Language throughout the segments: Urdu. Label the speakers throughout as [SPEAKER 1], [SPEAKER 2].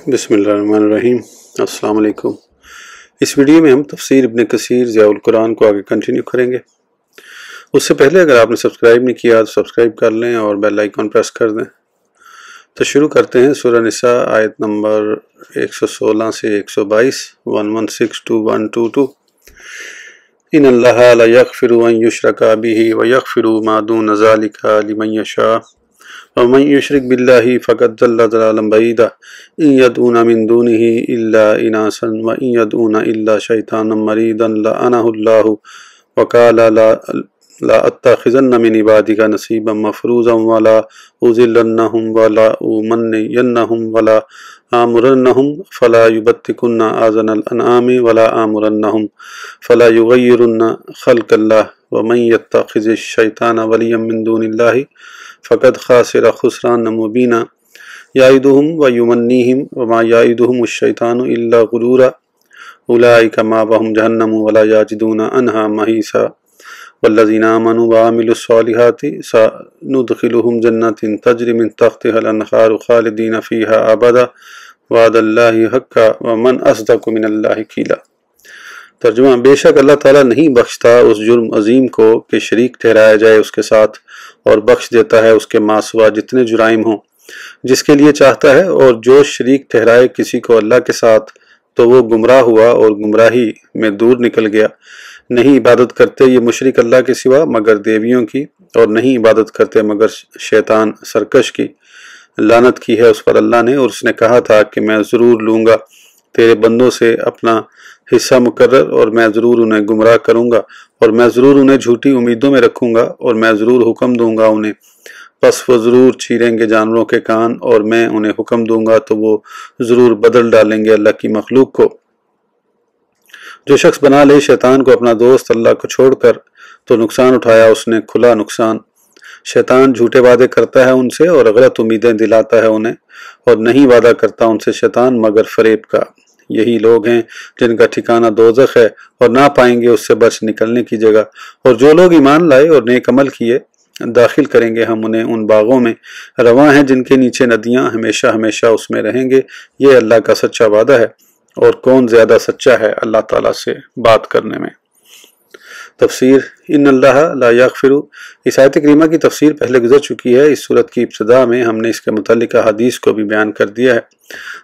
[SPEAKER 1] بسم اللہ الرحمن الرحیم۔ السلام علیکم۔ اس ویڈیو میں ہم تفسیر ابن کثیر ضیاء القرآن کو آگے کنٹینیو کریں گے۔ اس سے پہلے اگر آپ نے سبسکرائب نہیں کیا تو سبسکرائب کر لیں اور بیل آئیکن پریس کر دیں۔ تو شروع کرتے ہیں سورہ نساء آیت نمبر 116 سے 122 116 to 122۔ ان اللہ لا یغفر ان یشرک بہ ویغفر ما دون ذلک لمن یشاء ومن یشرک باللہ فقد ضل ضلالا بعیدا ان یدعون من دونہ الا اناسا وان یدعون الا شیطانا مریدا لعنہ اللہ وقال لا اتخذن من عبادک نصیبا مفروضا ولا اذلنہم ولا امنینہم ولا آمرنہم فلا یبتکن آذان الانعام ولا آمرنہم فلا یغیرن خلق اللہ ومن یتخذ الشیطان ولیا من دون اللہ فقد خاسر خسرانا مبینا یعدہم ویمنیہم وما یعدہم الشیطان الا غرورا اولئک مأواہم جہنم ولا یجدون عنہا محیصا والذین آمنوا وعملوا الصالحات سندخلہم جنات تجری من تحتہا الانہار خالدین فیہا ابدا وعد اللہ حقا ومن اصدق من اللہ قیلا۔ ترجمہ: بے شک اللہ تعالیٰ نہیں بخشتا اس جرم عظیم کو کہ شریک ٹھہرایا جائے اس کے ساتھ، اور بخش دیتا ہے اس کے ماسوا جتنے جرائم ہوں جس کے لیے چاہتا ہے، اور جو شریک ٹھہرائے کسی کو اللہ کے ساتھ تو وہ گمراہ ہوا اور گمراہی میں دور نکل گیا۔ نہیں عبادت کرتے یہ مشرک اللہ کے سوا مگر دیویوں کی، اور نہیں عبادت کرتے مگر شیطان سرکش کی۔ لعنت کی ہے اس پر اللہ نے، اور اس نے کہا تھا کہ میں ضرور لوں گا تیرے بندوں سے اپنا حصہ مقرر، اور میں ضرور انہیں گمراہ کروں گا، اور میں ضرور انہیں جھوٹی امیدوں میں رکھوں گا، اور میں ضرور حکم دوں گا انہیں، پس وہ ضرور چیریں گے جانوروں کے کان، اور میں انہیں حکم دوں گا تو وہ ضرور بدل ڈالیں گے اللہ کی مخلوق کو۔ جو شخص بنا لے شیطان کو اپنا دوست اللہ کو چھوڑ کر تو نقصان اٹھایا اس نے کھلا نقصان۔ شیطان جھوٹے وعدے کرتا ہے ان سے اور غلط امیدیں دلاتا ہے انہیں، اور نہیں وعدہ کرتا ان سے شیطان مگر فریب کا۔ یہی لوگ ہیں جن کا ٹھکانہ دوزخ ہے، اور نہ پائیں گے اس سے بچ نکلنے کی جگہ۔ اور جو لوگ ایمان لائے اور نیک عمل کیے داخل کریں گے ہم انہیں ان باغوں میں رواں ہیں جن کے نیچے ندیاں ہمیشہ ہمیشہ اس میں رہیں گے۔ یہ اللہ کا سچا وعدہ ہے، اور کون زیادہ سچا ہے اللہ تعالیٰ سے بات کرنے میں۔ تفسیر: ان اللہ لا یغفر۔ اس آیت کریمہ کی تفسیر پہلے گزر چکی ہے۔ اس صورت کی ابتدا میں ہم نے اس کے متعلق حدیث کو بھی بیان کر دیا ہے۔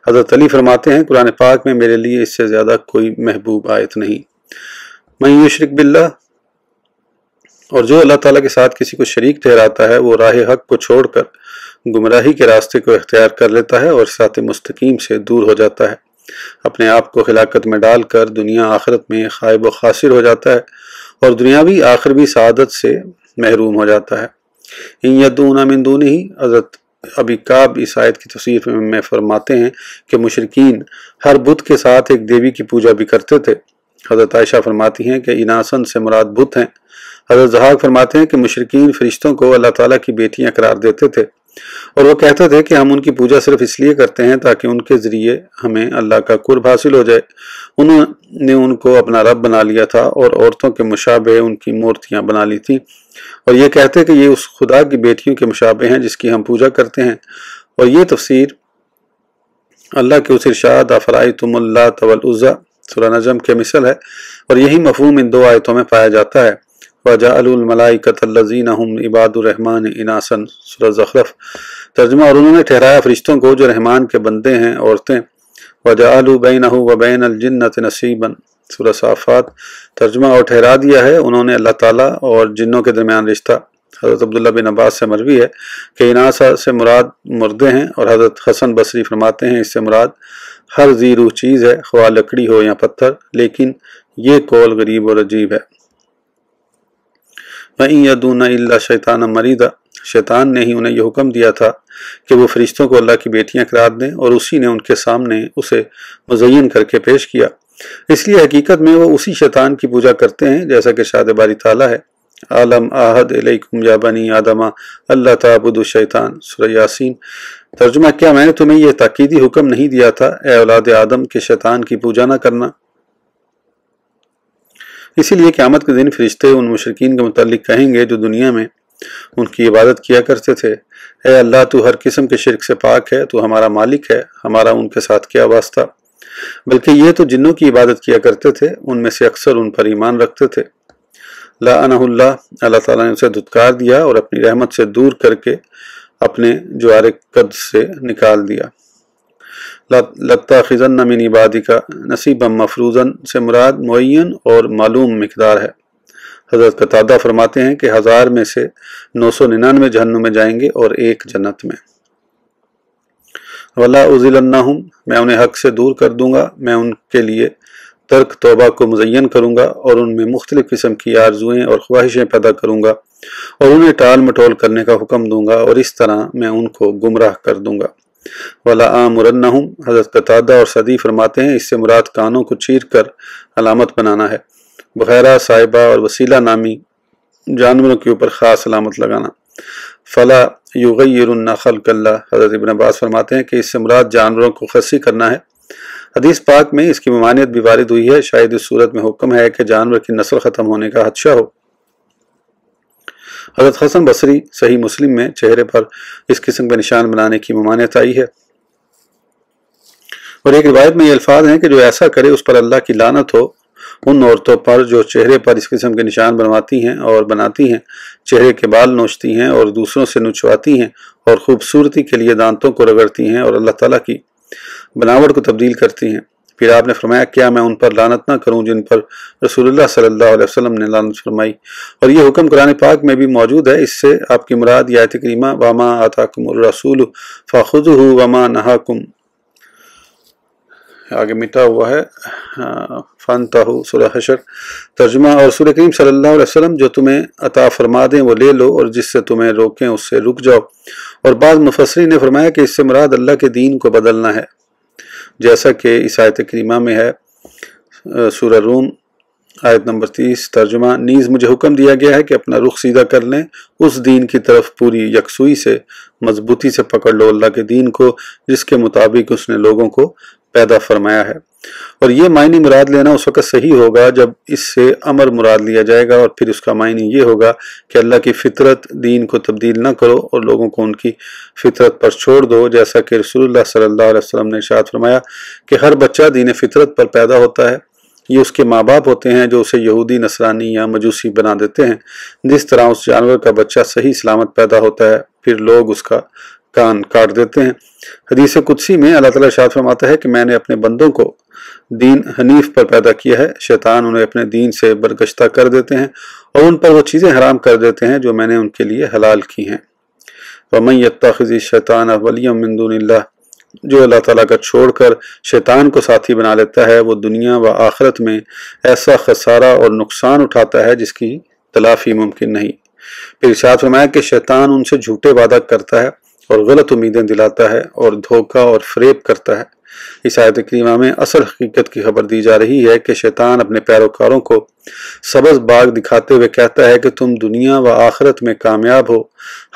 [SPEAKER 1] حضرت علی فرماتے ہیں قرآن پاک میں میرے لیے اس سے زیادہ کوئی محبوب آیت نہیں۔ من یشرک باللہ، اور جو اللہ تعالیٰ کے ساتھ کسی کو شریک ٹھہراتا ہے وہ راہ حق کو چھوڑ کر گمراہی کے راستے کو اختیار کر لیتا ہے اور صراط مستقیم سے دور ہو جاتا ہے، اپنے آپ کو ہلاکت میں ڈال کر دنیا آخرت میں خائب و خاسر ہو جاتا ہے، اور دنیاوی آخروی سعادت سے محروم ہو جاتا ہے۔ ان یدعون من دونہ، حضرت ابی کعب اس آیت کی تفسیر میں فرماتے ہیں کہ مشرکین ہر بت کے ساتھ ایک دیوی کی پوجا بھی کرتے تھے۔ حضرت عائشہ فرماتی ہیں کہ اناسن سے مراد بت ہیں۔ حضرت ضحاک فرماتے ہیں کہ مشرکین فرشتوں کو اللہ تعالیٰ کی بیٹیاں قرار دیتے تھے، اور وہ کہتے تھے کہ ہم ان کی پوجا صرف اس لیے کرتے ہیں تاکہ ان کے ذریعے ہمیں اللہ کا قرب حاصل ہو جائے۔ انہوں نے ان کو اپنا رب بنا لیا تھا، اور عورتوں کے مشابہ ان کی مورتیاں بنا لی تھیں، اور یہ کہتے کہ یہ اس خدا کی بیٹیوں کے مشابہ ہیں جس کی ہم پوجا کرتے ہیں۔ اور یہ تفسیر اللہ کے اس ارشاد افرأیتم اللات والعزیٰ سورہ نجم کے مثل ہے، اور یہی مفہوم ان دو آیتوں میں پایا جاتا ہے۔ وَجَعَلُوا الْمَلَائِكَةَ الَّذِينَ هُمْ عِبَادُ الرَّحْمَنِ إِنَاثًا سورہ زخرف۔ ترجمہ: اور انہوں نے ٹھہرایا فرشتوں کو جو رحمان کے بندے ہیں عورتیں۔ وَجَعَلُوا بَيْنَهُ وَبَيْنَ الْجِنَّةِ نَصِيبًا سورہ صافات۔ ترجمہ: اور ٹھہرا دیا ہے انہوں نے اللہ تعالیٰ اور جنوں کے درمیان رشتہ۔ حضرت عبداللہ بن عباس سے مروی ہے کہ اناسا سے مراد مردے ہیں، اور حضرت حسن بصری فرماتے ہیں اس سے مراد ہر ذی روح چیز ہے، خواہ لکڑی ہو یا پتھر، لیکن یہ قول غریب اور عجیب ہے۔ وَإِن يَدْعُونَ إِلَّا شَيْطَانًا مَرِيدًا، شیطان نے ہی انہیں یہ حکم دیا تھا کہ وہ فرشتوں کو اللہ کی بیٹیاں قرار دیں، اور اسی نے ان کے سامنے اسے مزین کر کے پیش کیا۔ اس لیے حقیقت میں وہ اسی شیطان کی پوجا کرتے ہیں، جیسا کہ ارشاد باری تعالیٰ ہے عالم آہد علیکم یا بنی آدم اللہ تعبدوا الشیطان سورہ یاسین۔ ترجمہ: کیا میں نے تمہیں یہ تاکیدی حکم نہیں دیا تھا اے اولاد آدم کہ شیطان کی پوجا نہ کرنا؟ اسی لیے قیامت کے دن فرشتے ان مشرکین کے متعلق کہیں گے جو دنیا میں ان کی عبادت کیا کرتے تھے۔ اے اللہ تو ہر قسم کے شرک سے پاک ہے، تو ہمارا مالک ہے، ہمارا ان کے ساتھ کیا واسطہ۔ بلکہ یہ تو جنوں کی عبادت کیا کرتے تھے، ان میں سے اکثر ان پر ایمان رکھتے تھے۔ لعنہ اللہ، اللہ تعالیٰ نے اسے دھتکار دیا اور اپنی رحمت سے دور کر کے اپنے جوار قد سے نکال دیا۔ لَتَّخِذَنَّ مِنْ عِبَادِكَ نَصِيبًا مَفْرُوضًا سے مراد معین اور معلوم مقدار ہے۔ حضرت قتادہ فرماتے ہیں کہ 1000 میں سے 999 جہنم میں جائیں گے اور 1 جنت میں۔ وَلَا أُضِلَّنَّهُمْ، میں انہیں حق سے دور کر دوں گا، میں ان کے لیے ترک توبہ کو مزین کروں گا اور ان میں مختلف قسم کی آرزوئیں اور خواہشیں پیدا کروں گا اور انہیں ٹال مٹول کرنے کا حکم دوں گا، اور اس طرح میں ان کو گمراہ کر دوں گا۔ وَلَآمُرَنَّهُمْ، حضرت قتادہ اور سعدی فرماتے ہیں اس سے مراد کانوں کو چیر کر علامت بنانا ہے، بحیرہ، صاحبہ اور وسیلہ نامی جانوروں کے اوپر خاص علامت لگانا۔ فلا یغیرن خلق اللہ، حضرت ابن عباس فرماتے ہیں کہ اس سے مراد جانوروں کو خصی کرنا ہے۔ حدیث پاک میں اس کی ممانعت بھی وارد ہوئی ہے، شاید اس صورت میں حکم ہے کہ جانور کی نسل ختم ہونے کا خدشہ ہو۔ حضرت حسن بصری صحیح مسلم میں چہرے پر اس قسم کے نشان بنانے کی ممانعت آئی ہے، اور ایک روایت میں یہ الفاظ ہیں کہ جو ایسا کرے اس پر اللہ کی لعنت ہو۔ ان عورتوں پر جو چہرے پر اس قسم کے نشان بنواتی ہیں اور بناتی ہیں، چہرے کے بال نوچتی ہیں اور دوسروں سے نچواتی ہیں اور خوبصورتی کے لیے دانتوں کو رگڑتی ہیں اور اللہ تعالیٰ کی بناوٹ کو تبدیل کرتی ہیں۔ پھر آپ نے فرمایا کیا میں ان پر لعنت نہ کروں جن پر رسول اللہ صلی اللہ علیہ وسلم نے لعنت فرمائی؟ اور یہ حکم قرآن پاک میں بھی موجود ہے۔ اس سے آپ کی مراد یہ آیت کریمہ وَمَا آتَاكُمُ الرَّسُولُ فَخُذُوهُ وَمَا نَهَاكُمْ، آگے مٹا ہوا ہے فَانْتَهُوا سورہ حشر۔ ترجمہ، اور رسول کریم صلی اللہ علیہ وسلم جو تمہیں عطا فرما دیں وہ لے لو، اور جس سے تمہیں روکیں اس سے رک جاؤ۔ اور بعض مفسرین نے فرمایا کہ اس سے مراد اللہ کے دین کو بدلنا ہے، جیسا کہ اس آیت کریمہ میں ہے۔ سورہ روم آیت نمبر 30۔ ترجمہ، نیز مجھے حکم دیا گیا ہے کہ اپنا رخ سیدھا کر لیں، اس دین کی طرف پوری یکسوئی سے مضبوطی سے پکڑ لو، اللہ کے دین کو جس کے مطابق اس نے لوگوں کو پیدا فرمایا ہے۔ اور یہ معنی مراد لینا اس وقت صحیح ہوگا جب اس سے امر مراد لیا جائے گا، اور پھر اس کا معنی یہ ہوگا کہ اللہ کی فطرت دین کو تبدیل نہ کرو اور لوگوں کو ان کی فطرت پر چھوڑ دو، جیسا کہ رسول اللہ صلی اللہ علیہ وسلم نے ارشاد فرمایا کہ ہر بچہ دین فطرت پر پیدا ہوتا ہے، یہ اس کے ماں باپ ہوتے ہیں جو اسے یہودی، نصرانی یا مجوسی بنا دیتے ہیں، جس طرح اس جانور کا بچہ صحیح سلامت پیدا ہوتا ہے پھر لوگ اس کا کان کاٹ دیتے ہیں۔ حدیث قدسی میں اللہ تعالیٰ ارشاد فرماتا ہے کہ میں نے اپنے بندوں کو دین حنیف پر پیدا کیا ہے، شیطان انہیں اپنے دین سے برگشتہ کر دیتے ہیں اور ان پر وہ چیزیں حرام کر دیتے ہیں جو میں نے ان کے لیے حلال کی ہیں۔ وَمَن يَتَّخِذِ الشَّيْطَانَ وَلِيًّا مِّن دُونِ اللَّهِ، جو اللہ تعالیٰ کا چھوڑ کر شیطان کو ساتھی بنا لیتا ہے، وہ دنیا و آخرت میں ایسا خسارہ اور نقصان اٹھاتا ہے جس کی تلافی ممکن نہیں۔ پھر ارشاد فرمایا کہ شیطان ان سے جھوٹے وعدہ کرتا ہے اور غلط امیدیں دلاتا ہے اور دھوکہ اور فریب کرتا ہے۔ اس آیت کریمہ میں اصل حقیقت کی خبر دی جا رہی ہے کہ شیطان اپنے پیروکاروں کو سبز باغ دکھاتے ہوئے کہتا ہے کہ تم دنیا و آخرت میں کامیاب ہو،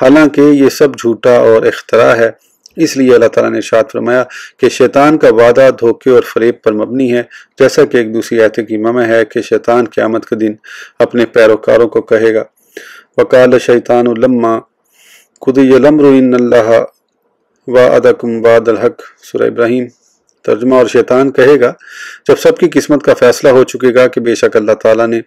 [SPEAKER 1] حالانکہ یہ سب جھوٹا اور اختراع ہے۔ اس لیے اللہ تعالیٰ نے ارشاد فرمایا کہ شیطان کا وعدہ دھوکے اور فریب پر مبنی ہے، جیسا کہ ایک دوسری آیت کریمہ میں ہے کہ شیطان قیامت کے دن اپنے پیروکاروں کو کہے گا وَقَالَ الشَّيْطَانُ لَمَّا قُضِيَ الْأَمْرُ إِنَّ اللَّهَ وَعَدَكُمْ وَعْدَ الْحَقِّ، سورہ ابراہیم۔ ترجمہ، اور شیطان کہے گا جب سب کی قسمت کا فیصلہ ہو چکے گا کہ بے شک اللہ تعالیٰ نے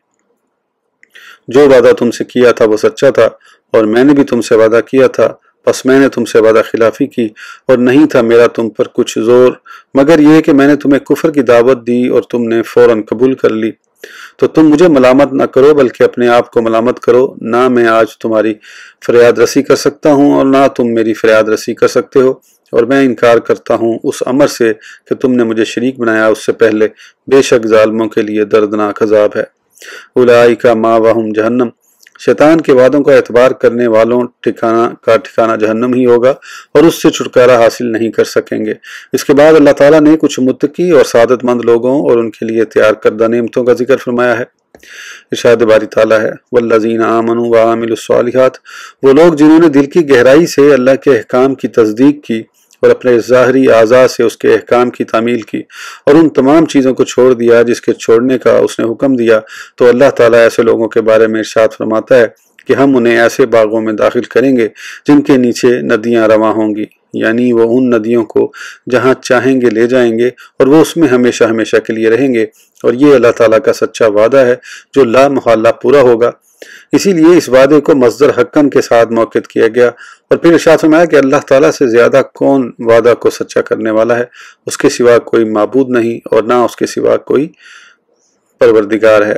[SPEAKER 1] جو وعدہ تم سے کیا تھا وہ سچا تھا، اور میں نے بھی تم سے وعدہ کیا تھا، پس میں نے تم سے وعدہ خلافی کی، اور نہیں تھا میرا تم پر کچھ زور مگر یہ کہ میں نے تمہیں کفر کی دعوت دی اور تم نے فوراً قبول کر لی۔ تو تم مجھے ملامت نہ کرو بلکہ اپنے آپ کو ملامت کرو، نہ میں آج تمہاری فریاد رسی کر سکتا ہوں اور نہ تم میری فریاد رسی کر سکتے ہو، اور میں انکار کرتا ہوں اس امر سے کہ تم نے مجھے شریک بنایا اس سے پہلے، بے شک ظالموں کے لیے دردناک عذاب ہے۔ اولئک مأواہم جہنم، شیطان کے وعدوں کا اعتبار کرنے والوں کا ٹھکانہ جہنم ہی ہوگا اور اس سے چھٹکارا حاصل نہیں کر سکیں گے۔ اس کے بعد اللہ تعالیٰ نے کچھ متقی اور سعادت مند لوگوں اور ان کے لیے تیار کردہ نعمتوں کا ذکر فرمایا ہے۔ ارشاد باری تعالیٰ ہے والذین آمنوا وعملوا الصالحات، وہ لوگ جنہوں نے دل کی گہرائی سے اللہ کے احکام کی تصدیق کی اور اپنے ظاہری اعضاء سے اس کے احکام کی تعمیل کی اور ان تمام چیزوں کو چھوڑ دیا جس کے چھوڑنے کا اس نے حکم دیا، تو اللہ تعالیٰ ایسے لوگوں کے بارے میں ارشاد فرماتا ہے کہ ہم انہیں ایسے باغوں میں داخل کریں گے جن کے نیچے ندیاں رواں ہوں گی، یعنی وہ ان ندیوں کو جہاں چاہیں گے لے جائیں گے اور وہ اس میں ہمیشہ ہمیشہ کے لیے رہیں گے، اور یہ اللہ تعالیٰ کا سچا وعدہ ہے جو لا محالہ پورا ہوگا۔ اسی لیے اس وعدے کو مصدر حقاً کے ساتھ موقع کیا گیا، اور پھر ارشاد فرمایا کہ اللہ تعالیٰ سے زیادہ کون وعدہ کو سچا کرنے والا ہے، اس کے سوا کوئی معبود نہیں اور نہ اس کے سوا کوئی پروردگار ہے۔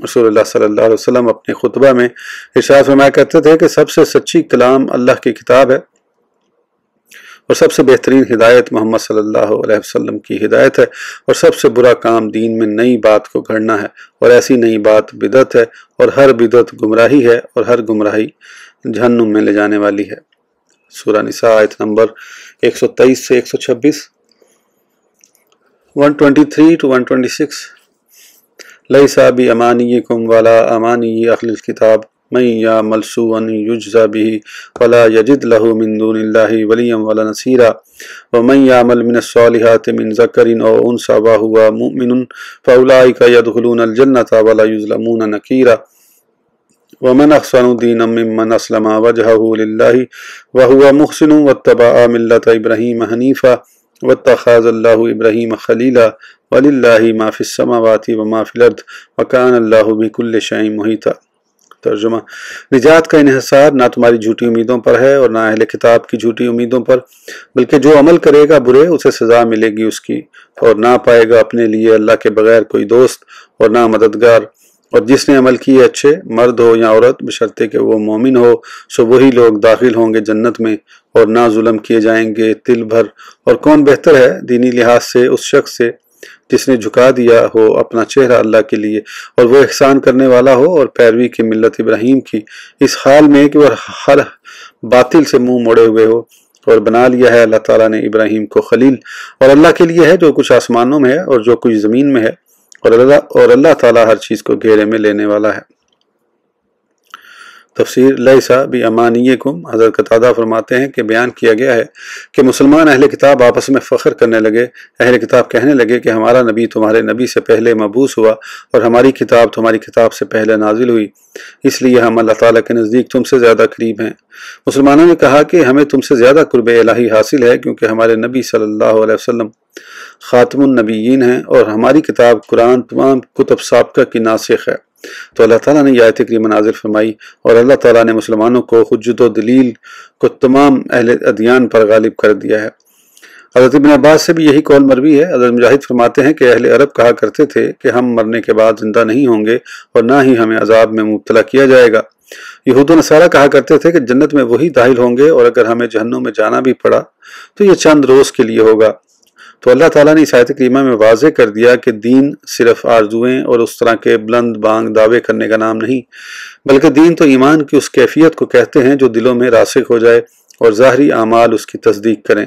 [SPEAKER 1] رسول اللہ صلی اللہ علیہ وسلم اپنے خطبہ میں ارشاد فرمایا کرتے تھے کہ سب سے سچی کلام اللہ کی کتاب ہے، اور سب سے بہترین ہدایت محمد صلی اللہ علیہ وسلم کی ہدایت ہے، اور سب سے برا کام دین میں نئی بات کو گھڑنا ہے، اور ایسی نئی بات بدعت ہے، اور ہر بدعت گمراہی ہے، اور ہر گمراہی جہنم میں لے جانے والی ہے۔ سورہ نساء آیت نمبر 123 سے 126، 123 to 126۔ لیسا بِأَمَانِيِّكُمْ وَلَا أَمَانِيِّ أَهْلِ الْكِتَابِ مَن يَعْمَلْ سُوءًا يُجْزَ بِهِ وَلَا يَجِدْ لَهُ مِن دُونِ اللَّهِ وَلِيًّا وَلَا نَصِيرًا وَمَن يَعْمَلْ مِنَ الصَّالِحَاتِ مِن ذَكَرٍ أَوْ أُنثَىٰ وَهُوَ مُؤْمِنٌ فَأُولَٰئِكَ يَدْخُلُونَ الْجَنَّةَ وَلَا يُظْلَمُونَ نَقِيرًا وَمَنْ أَحْسَنُ دِينًا مِّمَّنْ أَسْلَمَ وَجْهَهُ لِلَّهِ وَهُوَ مُحْسِنٌ وَاتَّبَعَ مِلَّةَ إِبْرَاهِيمَ حَنِيفًا وَاتَّخَذَ اللَّهُ إِبْرَاهِيمَ خَلِيلًا وَلِلَّهِ مَا فِي السَّمَاوَاتِ وَمَا فِي الْأَرْضِ وَكَانَ اللَّهُ بِكُلِّ شَيْءٍ مُحِيطًا۔ ترجمہ: نجات کا انحصار نہ تمہاری جھوٹی امیدوں پر ہے اور نہ اہل کتاب کی جھوٹی امیدوں پر، بلکہ جو عمل کرے گا برے اسے سزا ملے گی اس کی، اور نہ پائے گا اپنے لیے اللہ کے بغیر کوئی دوست اور نہ مددگار، اور جس نے عمل کیے اچھے، مرد ہو یا عورت، بشرطے کہ وہ مومن ہو، سو وہی لوگ داخل ہوں گے جنت میں، اور نہ ظلم کیے جائیں گے تل بھر۔ اور کون بہتر ہے دینی لحاظ سے اس شخص سے جس نے جھکا دیا ہو اپنا چہرہ اللہ کے لیے، اور وہ احسان کرنے والا ہو اور پیروی کی ملت ابراہیم کی، اس حال میں کہ وہ ہر باطل سے منہ موڑے ہوئے ہو، اور بنا لیا ہے اللہ تعالیٰ نے ابراہیم کو خلیل، اور اللہ کے لیے ہے جو کچھ آسمانوں میں ہے اور جو کچھ زمین میں ہے، اور اللہ تعالیٰ ہر چیز کو گھیرے میں لینے والا ہے۔ تفسیر لیسا بِأَمَانِيِّكُمْ، حضرت قتادہ فرماتے ہیں کہ بیان کیا گیا ہے کہ مسلمان اہل کتاب آپس میں فخر کرنے لگے، اہل کتاب کہنے لگے کہ ہمارا نبی تمہارے نبی سے پہلے مبعوث ہوا، اور ہماری کتاب تمہاری کتاب سے پہلے نازل ہوئی، اس لیے ہم اللہ تعالیٰ کے نزدیک تم سے زیادہ قریب ہیں۔ مسلمانوں نے کہا کہ ہمیں تم سے زیادہ قرب الہی حاصل ہے، کیونکہ ہمارے نبی صلی اللہ علیہ وسلم خاتم النبیین ہیں، اور ہماری کتاب قرآن تمام کتب سابقہ کی ناسخ ہے۔ تو اللہ تعالیٰ نے یہ آیت کریمہ نازل فرمائی، اور اللہ تعالیٰ نے مسلمانوں کو حجت و دلیل کو تمام اہل ادیان پر غالب کر دیا ہے۔ حضرت ابن عباس سے بھی یہی قول مروی ہے۔ حضرت مجاہد فرماتے ہیں کہ اہل عرب کہا کرتے تھے کہ ہم مرنے کے بعد زندہ نہیں ہوں گے اور نہ ہی ہمیں عذاب میں مبتلا کیا جائے گا۔ یہود و نصارہ کہا کرتے تھے کہ جنت میں وہی داخل ہوں گے، اور اگر ہمیں جہنم میں جانا بھی پڑا تو یہ چند روز کے لیے ہوگا۔ تو اللہ تعالیٰ نے اس آیت کریمہ میں واضح کر دیا کہ دین صرف آرزویں اور اس طرح کے بلند بانگ دعوے کرنے کا نام نہیں، بلکہ دین تو ایمان کی اس کیفیت کو کہتے ہیں جو دلوں میں راسخ ہو جائے اور ظاہری اعمال اس کی تصدیق کریں۔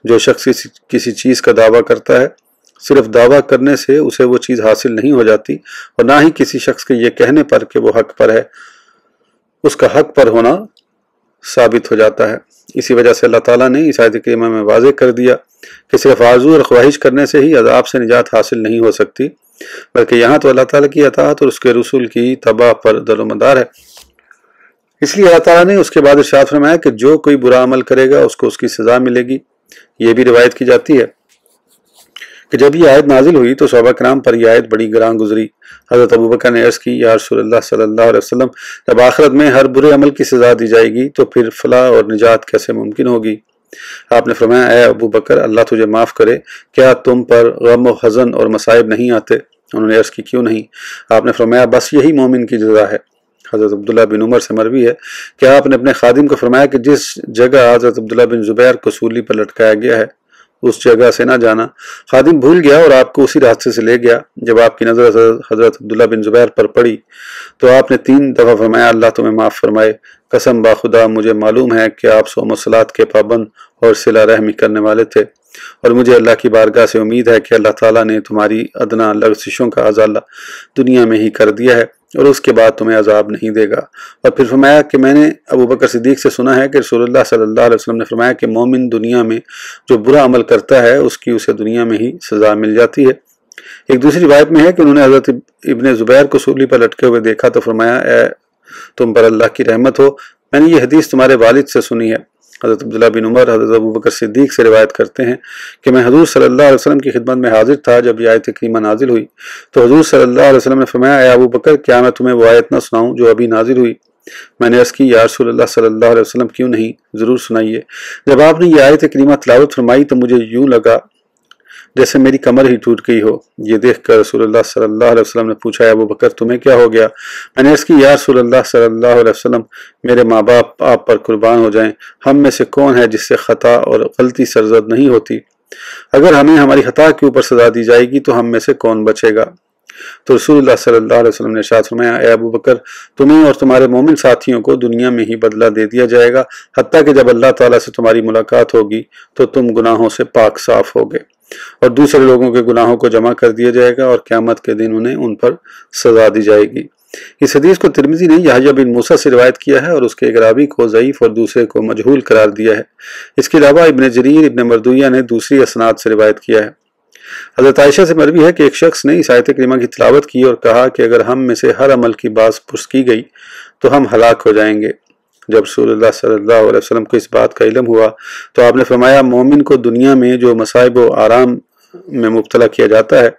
[SPEAKER 1] جو شخص کسی چیز کا دعویٰ کرتا ہے، صرف دعویٰ کرنے سے اسے وہ چیز حاصل نہیں ہو جاتی، اور نہ ہی کسی شخص کے یہ کہنے پر کہ وہ حق پر ہے اس کا حق پر ہونا ثابت ہو جاتا ہے۔ اسی وجہ سے اللہ تعالیٰ نے اس آیت کریمہ میں واضح کر دیا کہ صرف آرزو اور خواہش کرنے سے ہی عذاب سے نجات حاصل نہیں ہو سکتی، بلکہ یہاں تو اللہ تعالیٰ کی اطاعت اور اس کے رسول کی اتباع پر در و مدار ہے۔ اس لیے اللہ تعالیٰ نے اس کے بعد ارشاد فرمایا کہ جو کوئی برا عمل کرے گا اس کو اس کی سزا ملے گی۔ یہ بھی روایت کی جاتی ہے کہ جب یہ آیت نازل ہوئی تو صحابہ کرام پر یہ آیت بڑی گراں گزری۔ حضرت ابوبکر نے عرض کی، یا رسول اللہ صلی اللہ علیہ وسلم، جب آخرت میں ہر برے عمل کی سزا دی جائے گی تو پھر فلاح اور نجات کیسے ممکن ہوگی؟ آپ نے فرمایا، اے ابوبکر، اللہ تجھے معاف کرے، کیا تم پر غم و حزن اور مصائب نہیں آتے؟ انہوں نے عرض کی، کیوں نہیں؟ آپ نے فرمایا، بس یہی مومن کی جزا ہے۔ حضرت عبداللہ بن عمر سے مروی ہے کہ آپ نے اپنے خادم کو فرمایا کہ جس جگہ حضرت عبداللہ بن زبیر کو سولی پر لٹکایا گیا ہے اس جگہ سے نہ جانا۔ خادم بھول گیا اور آپ کو اسی راستے سے لے گیا۔ جب آپ کی نظر حضرت عبداللہ بن زبیر پر پڑی تو آپ نے 3 دفعہ فرمایا، اللہ تمہیں معاف فرمائے، قسم باخدا مجھے معلوم ہے کہ آپ صوم و صلات کے پابند اور صلہ رحمی کرنے والے تھے، اور مجھے اللہ کی بارگاہ سے امید ہے کہ اللہ تعالیٰ نے تمہاری ادنا لغزشوں کا ازالہ دنیا میں ہی کر دیا ہے اور اس کے بعد تمہیں عذاب نہیں دے گا۔ اور پھر فرمایا کہ میں نے ابوبکر صدیق سے سنا ہے کہ رسول اللہ صلی اللہ علیہ وسلم نے فرمایا کہ مومن دنیا میں جو برا عمل کرتا ہے اس کی اسے دنیا میں ہی سزا مل جاتی ہے۔ ایک دوسری روایت میں ہے کہ انہوں نے حضرت ابن زبیر کو سولی پر لٹکے ہوئے دیکھا تو فرمایا، تم پر اللہ کی رحمت ہو۔ میں نے یہ حدیث تمہارے والد سے سنی ہے۔ حضرت عبداللہ بن عمر حضرت ابوبکر صدیق سے روایت کرتے ہیں کہ میں حضور صلی اللہ علیہ وسلم کی خدمت میں حاضر تھا جب یہ آیت کریمہ نازل ہوئی، تو حضور صلی اللہ علیہ وسلم نے فرمایا، اے ابوبکر، کیا میں تمہیں وہ آیت نہ سناؤں جو ابھی نازل ہوئی؟ میں نے عرض کی، یا رسول اللہ صلی اللہ علیہ وسلم کیوں نہیں، ضرور سنائیے۔ جب آپ نے یہ آیت کریمہ تلاوت فرمائی تو مجھے یوں لگا جیسے میری کمر ہی ٹوٹ گئی ہو۔ یہ دیکھ کر رسول اللہ صلی اللہ علیہ وسلم نے پوچھا، ابو بکر تمہیں کیا ہو گیا؟ میں نے عرض کی، یا رسول اللہ صلی اللہ علیہ وسلم، میرے ماں باپ آپ پر قربان ہو جائیں، ہم میں سے کون ہے جس سے خطا اور غلطی سرزد نہیں ہوتی؟ اگر ہمیں ہماری خطا کے اوپر سزا دی جائے گی تو ہم میں سے کون بچے گا؟ تو رسول اللہ صلی اللہ علیہ وسلم نے ارشاد فرمایا، اے ابو بکر، تمہیں اور تمہارے مومن ساتھیوں کو دنیا میں ہی بدلہ دے دیا جائے گا، حتیٰ کہ جب اللہ تعالیٰ سے تمہاری ملاقات ہوگی تو تم گناہوں سے پاک صاف ہوگے، اور دوسرے لوگوں کے گناہوں کو جمع کر دیا جائے گا، اور قیامت کے دن انہیں ان پر سزا دی جائے گی۔ اس حدیث کو ترمذی نے یحییٰ بن موسیٰ سے روایت کیا ہے اور اس کے ایک راوی کو ضعیف اور دوسرے کو مجہول قرار دیا ہے۔ اس کے علاوہ ابن جریر ابن مردویہ نے دوسری اسناد سے روایت کیا ہے۔ حضرت عائشہ سے مروی ہے کہ ایک شخص نے اس آیت کریمہ کی تلاوت کی اور کہا کہ اگر ہم میں سے ہر عمل کی باز پرس کی گئی تو ہم ہلاک ہو جائیں گے۔ جب رسول اللہ صلی اللہ علیہ وسلم کو اس بات کا علم ہوا تو آپ نے فرمایا، مومن کو دنیا میں جو مصائب و آرام میں مبتلا کیا جاتا ہے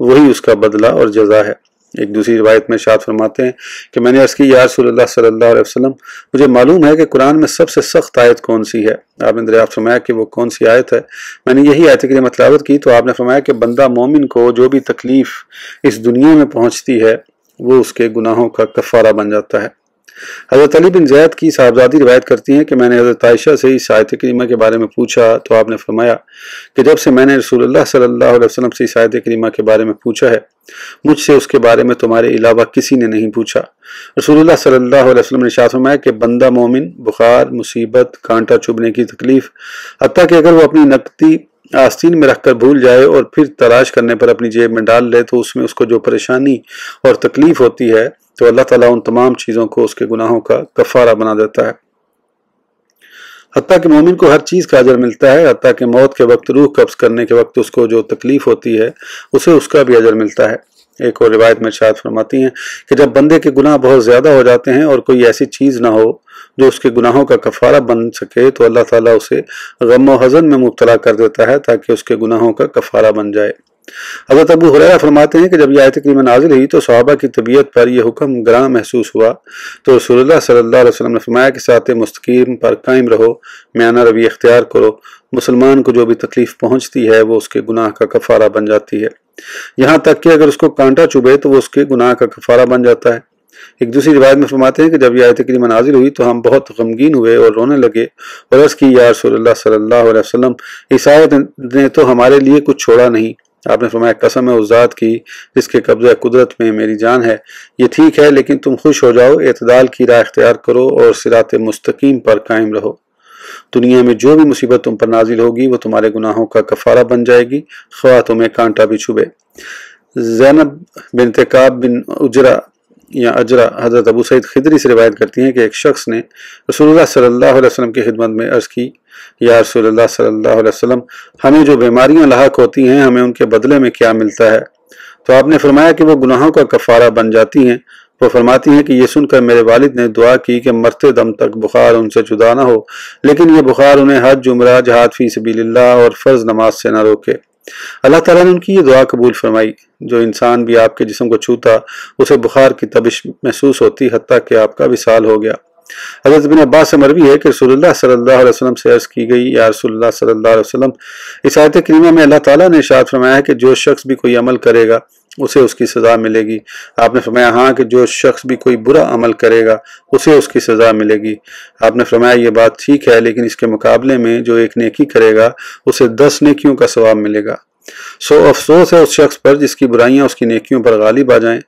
[SPEAKER 1] وہی اس کا بدلہ اور جزا ہے۔ ایک دوسری روایت میں ارشاد فرماتے ہیں کہ میں نے عرض کی، یا رسول اللہ صلی اللہ علیہ وسلم، مجھے معلوم ہے کہ قرآن میں سب سے سخت آیت کون سی ہے؟ آپ نے دریافت فرمایا کہ وہ کون سی آیت ہے؟ میں نے یہی آیت کریمہ تلاوت کی تو آپ نے فرمایا کہ بندہ مومن کو جو بھی تکلیف اس دنیا میں پہنچتی ہے وہ اس کے گناہوں کا کفارہ بن جاتا ہے۔ حضرت علی بن زید کی صاحبزادی روایت کرتی ہیں کہ میں نے حضرت عائشہ سے اس آیت کریمہ کے بارے میں پوچھا تو آپ نے فرمایا کہ جب سے میں نے رسول اللہ صلی اللہ علیہ وسلم سے اس آیت کریمہ کے بارے میں پوچھا ہے، مجھ سے اس کے بارے میں تمہارے علاوہ کسی نے نہیں پوچھا۔ رسول اللہ صلی اللہ علیہ وسلم نے ارشاد فرمایا کہ بندہ مومن بخار، مصیبت، کانٹا چبھنے کی تکلیف، حتیٰ کہ اگر وہ اپنی نقدی آستین میں رکھ کر بھول جائے اور پھر تلاش کرنے پر اپنی جیب میں ڈال لے تو اس میں اس کو جو پریشانی اور تکلیف ہوتی ہے تو اللہ تعالیٰ ان تمام چیزوں کو اس کے گناہوں کا کفارہ بنا دیتا ہے۔ حتیٰ کہ مومن کو ہر چیز کا اجر ملتا ہے، حتیٰ کہ موت کے وقت روح قبض کرنے کے وقت اس کو جو تکلیف ہوتی ہے اسے اس کا بھی اجر ملتا ہے۔ ایک اور روایت میں ارشاد فرماتی ہیں کہ جب بندے کے گناہ بہت زیادہ ہو جاتے ہیں اور کوئی ایسی چیز نہ ہو جو اس کے گناہوں کا کفارہ بن سکے تو اللہ تعالیٰ اسے غم و حزن میں مبتلا کر دیتا ہے تاکہ اس کے گناہوں کا کفارہ بن جائے۔ حضرت ابو ہریرہ فرماتے ہیں کہ جب یہ آیت کریمہ نازل ہوئی تو صحابہ کی طبیعت پر یہ حکم گراں محسوس ہوا تو رسول اللہ صلی اللہ علیہ وسلم نے فرمایا کہ صراط مستقیم پر قائم رہو، میانہ روی اختیار کرو، مسلمان کو جو بھی تکلیف پہنچتی ہے وہ اس کے گناہ کا کفارہ بن جاتی ہے، یہاں تک کہ اگر اس کو کانٹا چبھے تو وہ اس کے گناہ کا کفارہ بن جاتا ہے۔ ایک دوسری روایت میں فرماتے ہیں کہ جب یہ آیت کریمہ نازل ہوئی تو ہم بہت غمگین ہوئے اور رونے لگے اور عرض کی، یا رسول اللہ صلی اللہ علیہ وسلم، اس آیت نے تو ہمارے لیے کچھ چھوڑا نہیں۔ آپ نے فرمایا، قسم ہے اس ذات کی جس کے قبضہ قدرت میں میری جان ہے، یہ ٹھیک ہے لیکن تم خوش ہو جاؤ، اعتدال کی راہ اختیار کرو اور صراط مستقیم پر قائم رہو۔ دنیا میں جو بھی مصیبت تم پر نازل ہوگی وہ تمہارے گناہوں کا کفارہ بن جائے گی، خواہ تمہیں کانٹا بھی چھبے۔ زینب بنت کعب بن اجرا حضرت ابو سعید خدری سے روایت کرتی ہیں کہ ایک شخص نے رسول اللہ صلی اللہ علیہ وسلم کی خدمت میں عرض کی، یا رسول اللہ صلی اللہ علیہ وسلم، ہمیں جو بیماریاں لاحق ہوتی ہیں ہمیں ان کے بدلے میں کیا ملتا ہے؟ تو آپ نے فرمایا کہ وہ گناہوں کا کفارہ بن جاتی ہیں۔ وہ فرماتی ہیں کہ یہ سن کر میرے والد نے دعا کی کہ مرتے دم تک بخار ان سے جدا نہ ہو، لیکن یہ بخار انہیں حج، عمرہ، جہاد فی سبیل اللہ اور فرض نماز سے نہ روکے۔ اللہ تعالیٰ نے ان کی یہ دعا قبول فرمائی۔ جو انسان بھی آپ کے جسم کو چھوتا اسے بخار کی تبش محسوس ہوتی، حتیٰ کہ آپ کا وصال ہو گیا۔ حضرت ابن عباس سے مروی ہے کہ رسول اللہ صلی اللہ علیہ وسلم سے عرض کی گئی، یا رسول اللہ صلی اللہ علیہ وسلم، اس آیت کریمہ میں اللہ تعالیٰ نے ارشاد فرمایا ہے کہ جو شخص بھی کوئی عمل کرے گا اسے اس کی سزا ملے گی۔ آپ نے فرمایا، ہاں، کہ جو شخص بھی کوئی برا عمل کرے گا اسے اس کی سزا ملے گی۔ آپ نے فرمایا، یہ بات ٹھیک ہے لیکن اس کے مقابلے میں جو ایک نیکی کرے گا اسے 10 نیکیوں کا ثواب ملے گا۔ سو افسوس ہے اس شخص پر جس کی برائیاں اس کی نیکیوں پر غالب آ جائیں۔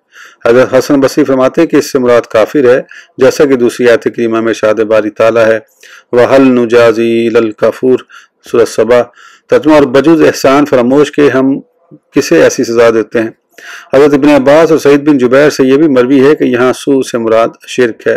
[SPEAKER 1] حضرت حسن بصری فرماتے ہیں کہ اس سے مراد کافر ہے، جیسا کہ دوسری آیت کریمہ میں ارشاد باری تعالیٰ ہے، وَهَلْ نُجَازِي إِلَّا الْكَفُورَ، سورۃ سبا، ترجمہ، اور بجز احسان فراموش کے ہم کسے ایسی سزا دیتے ہیں۔ حضرت ابن عباس اور سعید بن جبیر سے یہ بھی مروی ہے کہ یہاں سو سے مراد شرک ہے۔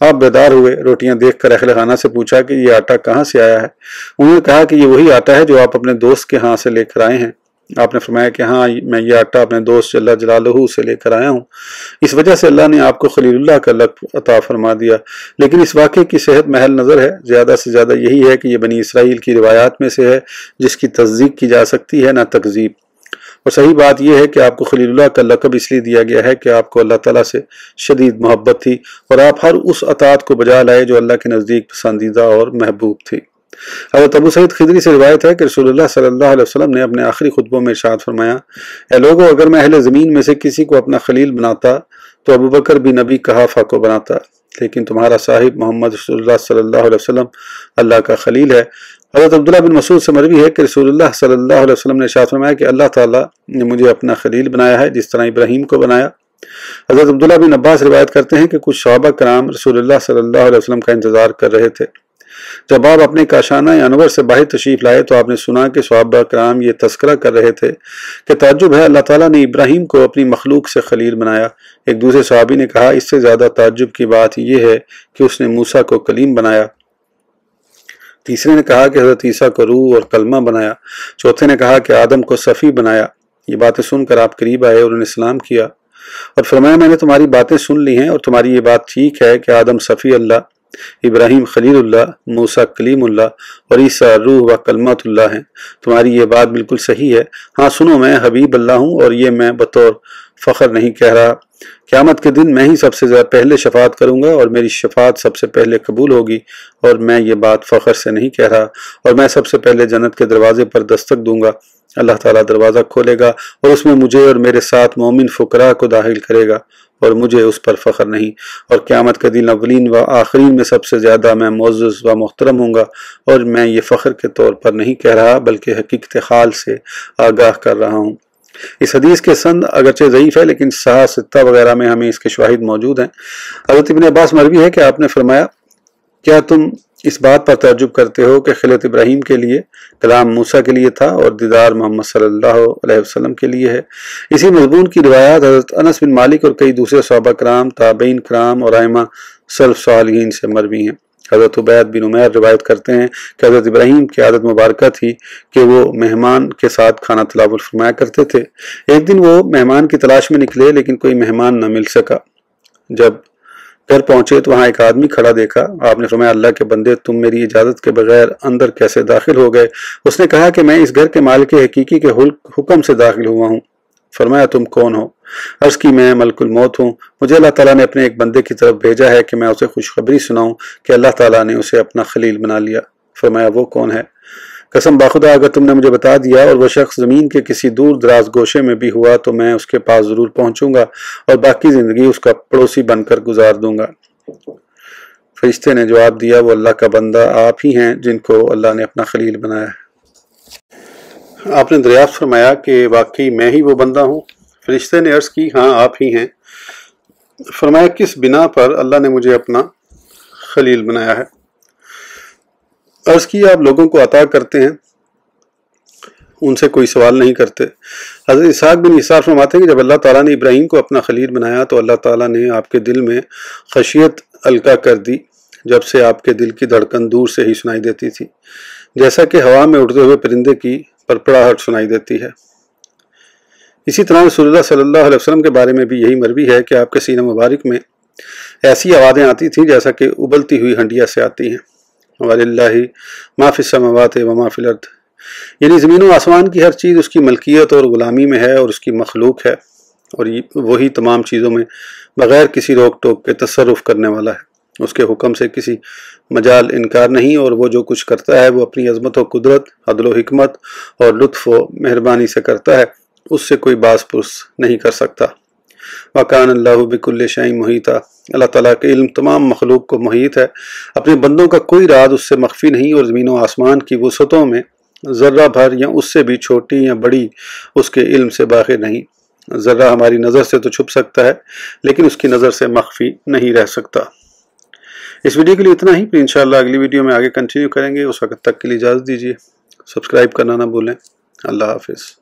[SPEAKER 1] آپ بیدار ہوئے، روٹیاں دیکھ کر اہل خانہ سے پوچھا کہ یہ آٹا کہاں سے آیا ہے؟ انہوں نے کہا کہ یہ وہی آٹا ہے جو آپ اپنے دوست کے ہاں سے لے کر آئے ہیں۔ آپ نے فرمایا کہ ہاں، میں یہ آٹا اپنے دوست جل جلالہ سے لے کر آیا ہوں۔ اس وجہ سے اللہ نے آپ کو خلیل اللہ کا لقب عطا فرما دیا۔ لیکن اس واقعے کی صحت محل نظر ہے، زیادہ سے زیادہ یہی ہے کہ یہ بنی اسرائیل کی روایات میں سے ہے جس کی تصدیق کی جا سکتی ہے، نہ تکذیب۔ اور صحیح بات یہ ہے کہ آپ کو خلیل اللہ کا لقب اس لیے دیا گیا ہے کہ آپ کو اللہ تعالیٰ سے شدید محبت تھی اور آپ ہر اس اطاعت کو بجا لائے جو اللہ کے نزدیک پسندیدہ اور محبوب تھی۔ حضرت ابو سعید خدری سے روایت ہے کہ رسول اللہ صلی اللہ علیہ وسلم نے اپنے آخری خطبوں میں ارشاد فرمایا، اے لوگو، اگر میں اہل زمین میں سے کسی کو اپنا خلیل بناتا تو ابو بکر بھی نبی قحافہ کو بناتا، لیکن تمہارا صاحب محمد رسول اللہ صلی اللہ علیہ وسلم اللہ کا خلیل ہے۔ حضرت عبداللہ بن مسعود سے مروی ہے کہ رسول اللہ صلی اللہ علیہ وسلم نے ارشاد فرمایا کہ اللہ تعالیٰ نے مجھے اپنا خلیل بنایا ہے جس طرح ابراہیم کو بنایا۔ حضرت عبداللہ بن عباس روایت کرتے ہیں کہ کچھ صحابہ کرام رسول اللہ صلی اللہ علیہ وسلم کا انتظار کر رہے تھے۔ جب آپ اپنے کاشانہ انور سے باہر تشریف لائے تو آپ نے سنا کہ صحابہ کرام یہ تذکرہ کر رہے تھے کہ تعجب ہے، اللہ تعالیٰ نے ابراہیم کو اپنی مخلوق سے خلیل بنایا۔ ایک دوسرے صحابی نے کہا، اس سے زیادہ تعجب کی بات یہ ہے کہ اس نے موسیٰ کو کلیم بنایا۔ تیسرے نے کہا کہ حضرت عیسیٰ کو روح اور کلمہ بنایا۔ چوتھے نے کہا کہ آدم کو صفی بنایا۔ یہ باتیں سن کر آپ قریب آئے اور انہوں نے سلام کیا اور فرمایا، میں نے تمہاری باتیں سن لی ہیں اور تمہاری یہ بات ٹھیک ہے کہ آدم صفی اللہ، ابراہیم خلیل اللہ، موسیٰ کلیم اللہ اور عیسیٰ روح و کلمت اللہ ہیں۔ تمہاری یہ بات بالکل صحیح ہے۔ ہاں سنو، میں حبیب اللہ ہوں اور یہ میں بطور فخر نہیں کہہ رہا۔ قیامت کے دن میں ہی سب سے زیادہ پہلے شفاعت کروں گا اور میری شفاعت سب سے پہلے قبول ہوگی، اور میں یہ بات فخر سے نہیں کہہ رہا، اور میں سب سے پہلے جنت کے دروازے پر دستک دوں گا۔ اللہ تعالیٰ دروازہ کھولے گا اور اس میں مجھے اور میرے ساتھ مومن فقراء کو داخل کرے گا، اور مجھے اس پر فخر نہیں، اور قیامت کے دن اولین و آخرین میں سب سے زیادہ میں معزز و محترم ہوں گا، اور میں یہ فخر کے طور پر نہیں کہہ رہا بلکہ حقیقت حال سے آگاہ کر رہا ہوں۔ اس حدیث کے سند اگرچہ ضعیف ہے لیکن صحاح ستہ وغیرہ میں ہمیں اس کے شواہد موجود ہیں۔ حضرت ابن عباس مروی ہے کہ آپ نے فرمایا، کیا تم اس بات پر تعجب کرتے ہو کہ خلت ابراہیم کے لیے کلام موسیٰ کے لیے تھا اور دیدار محمد صلی اللہ علیہ وسلم کے لیے ہے؟ اسی مضمون کی روایات حضرت انس بن مالک اور کئی دوسرے صحابہ کرام، تابعین کرام اور ائمہ سلف صالحین سے مروی ہیں۔ حضرت عبید بن عمیر روایت کرتے ہیں کہ حضرت ابراہیم کی عادت مبارکہ تھی کہ وہ مہمان کے ساتھ کھانا تناول فرمایا کرتے تھے۔ ایک دن وہ مہمان کی تلاش میں نکلے لیکن کوئی مہمان نہ مل سکا۔ جب گھر پہنچے تو وہاں ایک آدمی کھڑا دیکھا۔ آپ نے فرمایا، اللہ کے بندے، تم میری اجازت کے بغیر اندر کیسے داخل ہو گئے؟ اس نے کہا کہ میں اس گھر کے مالک حقیقی کے حکم سے داخل ہوا ہوں۔ فرمایا، تم کون ہو؟ عرض کی، میں ملک الموت ہوں، مجھے اللہ تعالیٰ نے اپنے ایک بندے کی طرف بھیجا ہے کہ میں اسے خوشخبری سناؤں کہ اللہ تعالیٰ نے اسے اپنا خلیل بنا لیا۔ فرمایا، وہ کون ہے؟ قسم باخدا اگر تم نے مجھے بتا دیا اور وہ شخص زمین کے کسی دور دراز گوشے میں بھی ہوا تو میں اس کے پاس ضرور پہنچوں گا اور باقی زندگی اس کا پڑوسی بن کر گزار دوں گا۔ فرشتے نے جواب دیا، وہ اللہ کا بندہ آپ ہی ہیں جن کو اللہ نے اپنا خلیل بنایا ہے۔ آپ نے دریافت فرمایا کہ واقعی میں ہی وہ بندہ ہوں؟ فرشتے نے عرض کی، ہاں آپ ہی ہیں۔ فرمایا، کس بنا پر اللہ نے مجھے اپنا خلیل بنایا ہے؟ عرض کی، آپ لوگوں کو عطا کرتے ہیں، ان سے کوئی سوال نہیں کرتے۔ حضرت اسحاق بن اسحاق فرماتے ہیں کہ جب اللہ تعالیٰ نے ابراہیم کو اپنا خلیل بنایا تو اللہ تعالیٰ نے آپ کے دل میں خشیت القا کر دی، جب سے آپ کے دل کی دھڑکن دور سے ہی سنائی دیتی تھی، جیسا کہ ہوا میں اڑتے ہوئے پرندے کی پڑپڑاہٹ سنائی دیتی ہے۔ اسی طرح رسول اللہ صلی اللہ علیہ وسلم کے بارے میں بھی یہی مروی ہے کہ آپ کے سینہ مبارک میں ایسی آوازیں آتی تھیں جیسا کہ ابلتی ہوئی ہنڈیا سے آتی ہیں۔ وَلِلَّهِ مَا فِي السَّمَاوَاتِ وَمَا فِي الْأَرْضِ، یعنی زمین و آسمان کی ہر چیز اس کی ملکیت اور غلامی میں ہے اور اس کی مخلوق ہے، اور وہی تمام چیزوں میں بغیر کسی روک ٹوک کے تصرف کرنے والا ہے۔ اس کے حکم سے کسی مجال انکار نہیں، اور وہ جو کچھ کرتا ہے وہ اپنی عظمت و قدرت، عدل و حکمت اور لطف و مہربانی سے کرتا ہے، اس سے کوئی باز پرس نہیں کر سکتا۔ وَكَانَ اللَّهُ بِكُلِّ شَيْءٍ مُحِيطًا، اللہ تعالیٰ کے علم تمام مخلوق کو محیط ہے، اپنے بندوں کا کوئی راز اس سے مخفی نہیں، اور زمین و آسمان کی وسعتوں میں ذرہ بھر یا اس سے بھی چھوٹی یا بڑی اس کے علم سے باخر نہیں۔ ذرہ ہماری نظر سے تو چھپ سکتا ہے لیکن اس کی نظر سے مخفی نہیں رہ سکتا۔ اس ویڈیو کے لیے اتنا ہی، پھر انشاءاللہ اگلی ویڈیو میں آگے کنٹینیو کریں گے۔ اس وقت تک کے لیے اجازت دیجیے، سبسکرائب کرنا نہ بھولیں۔ اللہ حافظ۔